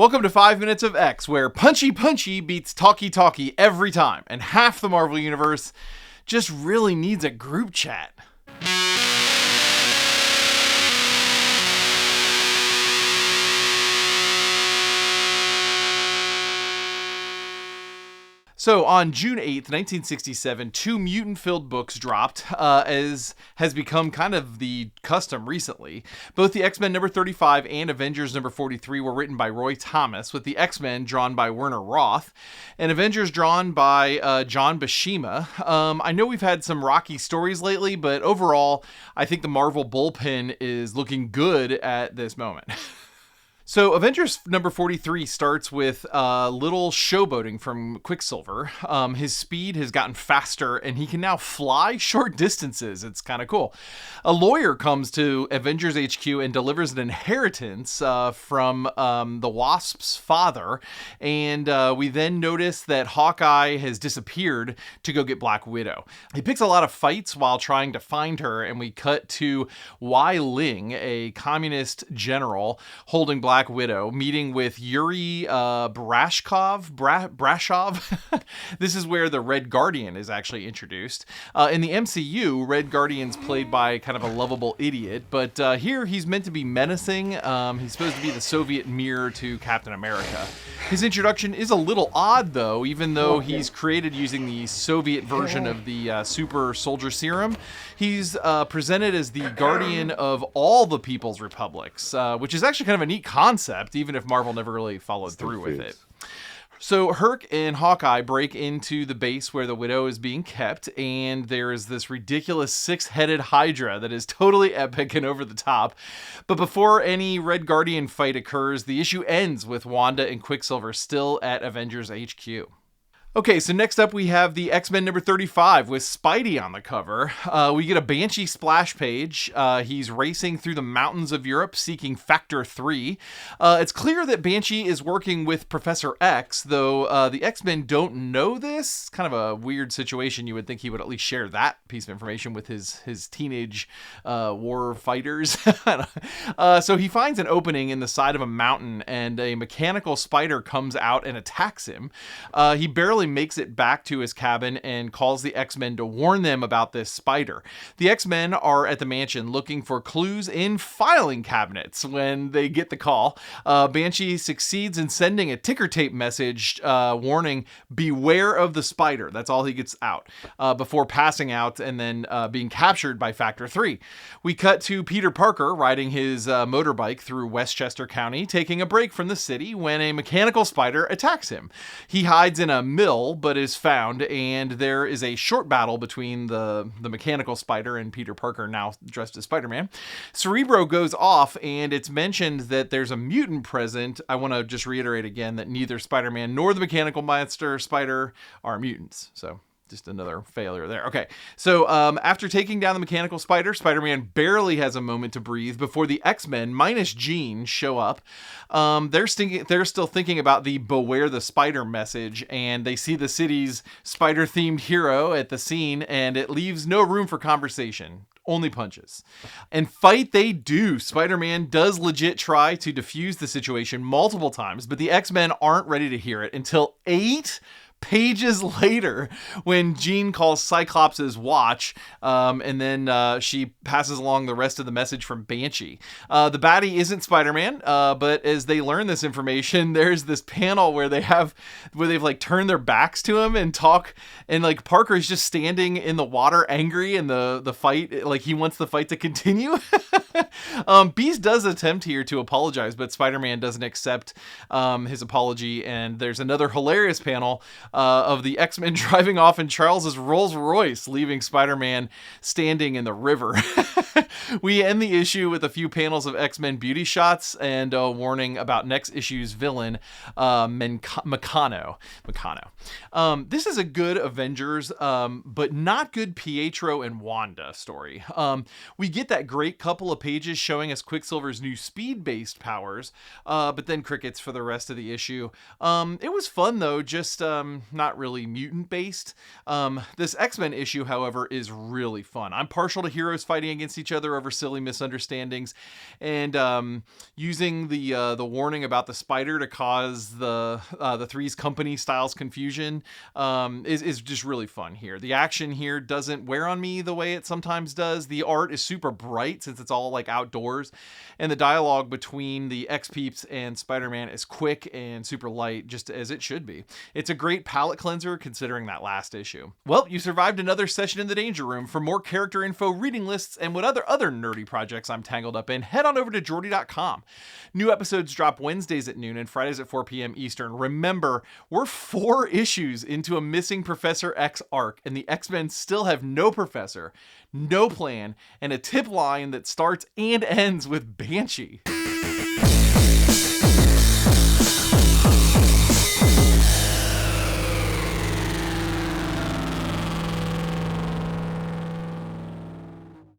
Welcome to 5 Minutes of X, where punchy punchy beats talky talky every time, and half the Marvel Universe just really needs a group chat. So on June 8th, 1967, two mutant-filled books dropped, as has become kind of the custom recently. Both the X-Men number 35 and Avengers number 43 were written by Roy Thomas, with the X-Men drawn by Werner Roth, and Avengers drawn by John Buscema. I know we've had some rocky stories lately, but overall, I think the Marvel bullpen is looking good at this moment. So Avengers number 43 starts with a little showboating from Quicksilver. His speed has gotten faster and he can now fly short distances. It's kind of cool. A lawyer comes to Avengers HQ and delivers an inheritance from the Wasp's father. And we then notice that Hawkeye has disappeared to go get Black Widow. He picks a lot of fights while trying to find her, and we cut to Wai Ling, a communist general, holding Black Widow, meeting with Yuri Brashov. This is where the Red Guardian is actually introduced. In the MCU, Red Guardian's played by kind of a lovable idiot, but here he's meant to be menacing. He's supposed to be the Soviet mirror to Captain America. His introduction is a little odd, though, even though he's created using the Soviet version of the super soldier serum. He's presented as the guardian of all the People's Republics, which is actually kind of a neat concept, even if Marvel never really followed through with it. So Herc and Hawkeye break into the base where the Widow is being kept, and there is this ridiculous six-headed Hydra that is totally epic and over the top. But before any Red Guardian fight occurs, the issue ends with Wanda and Quicksilver still at Avengers HQ. Okay, so next up we have the X-Men number 35 with Spidey on the cover. We get a Banshee splash page. He's racing through the mountains of Europe seeking Factor 3. It's clear that Banshee is working with Professor X, though the X-Men don't know this. Kind of a weird situation. You would think he would at least share that piece of information with his teenage war fighters. So he finds an opening in the side of a mountain, and a mechanical spider comes out and attacks him. He barely makes it back to his cabin and calls the X-Men to warn them about this spider. The X-Men are at the mansion looking for clues in filing cabinets when they get the call. Banshee succeeds in sending a ticker tape message warning, "Beware of the spider." That's all he gets out before passing out and then being captured by Factor 3. We cut to Peter Parker riding his motorbike through Westchester County, taking a break from the city when a mechanical spider attacks him. He hides in a mill but is found, and there is a short battle between the mechanical spider and Peter Parker, now dressed as Spider-Man. Cerebro goes off, and it's mentioned that there's a mutant present. I want to just reiterate again that neither Spider-Man nor the mechanical monster spider are mutants, so just another failure there. Okay, so after taking down the mechanical spider, Spider-Man barely has a moment to breathe before the X-Men, minus Jean, show up. They're still thinking about the "Beware the Spider" message, and they see the city's spider-themed hero at the scene, and it leaves no room for conversation. Only punches. And fight they do. Spider-Man does legit try to defuse the situation multiple times, but the X-Men aren't ready to hear it until 8 pages later when Jean calls Cyclops' watch, and then she passes along the rest of the message from Banshee. The baddie isn't Spider-Man, but as they learn this information, there's this panel where they've like turned their backs to him and talk, and like Parker is just standing in the water angry, and the fight, like he wants the fight to continue. Beast does attempt here to apologize, but Spider-Man doesn't accept his apology, and there's another hilarious panel of the X-Men driving off in Charles's Rolls Royce, leaving Spider-Man standing in the river. We end the issue with a few panels of X-Men beauty shots and a warning about next issue's villain, Meccano. This is a good Avengers, but not good Pietro and Wanda story. We get that great couple of pages showing us Quicksilver's new speed-based powers, but then crickets for the rest of the issue. It was fun, though, just not really mutant based. This X-Men issue, however, is really fun. I'm partial to heroes fighting against each other over silly misunderstandings, and using the warning about the spider to cause the Three's Company styles confusion is just really fun here. The action here doesn't wear on me the way it sometimes does. The art is super bright since it's all like outdoors, and the dialogue between the X-Peeps and Spider-Man is quick and super light, just as it should be. It's a great palate cleanser considering that last issue. Well, you survived another session in the Danger Room. For more character info, reading lists, and what other nerdy projects I'm tangled up in, head on over to Jordy.com. New episodes drop Wednesdays at noon and Fridays at 4 p.m. Eastern. Remember, we're 4 issues into a missing Professor X arc, and the X-Men still have no professor, no plan, and a tip line that starts and ends with Banshee.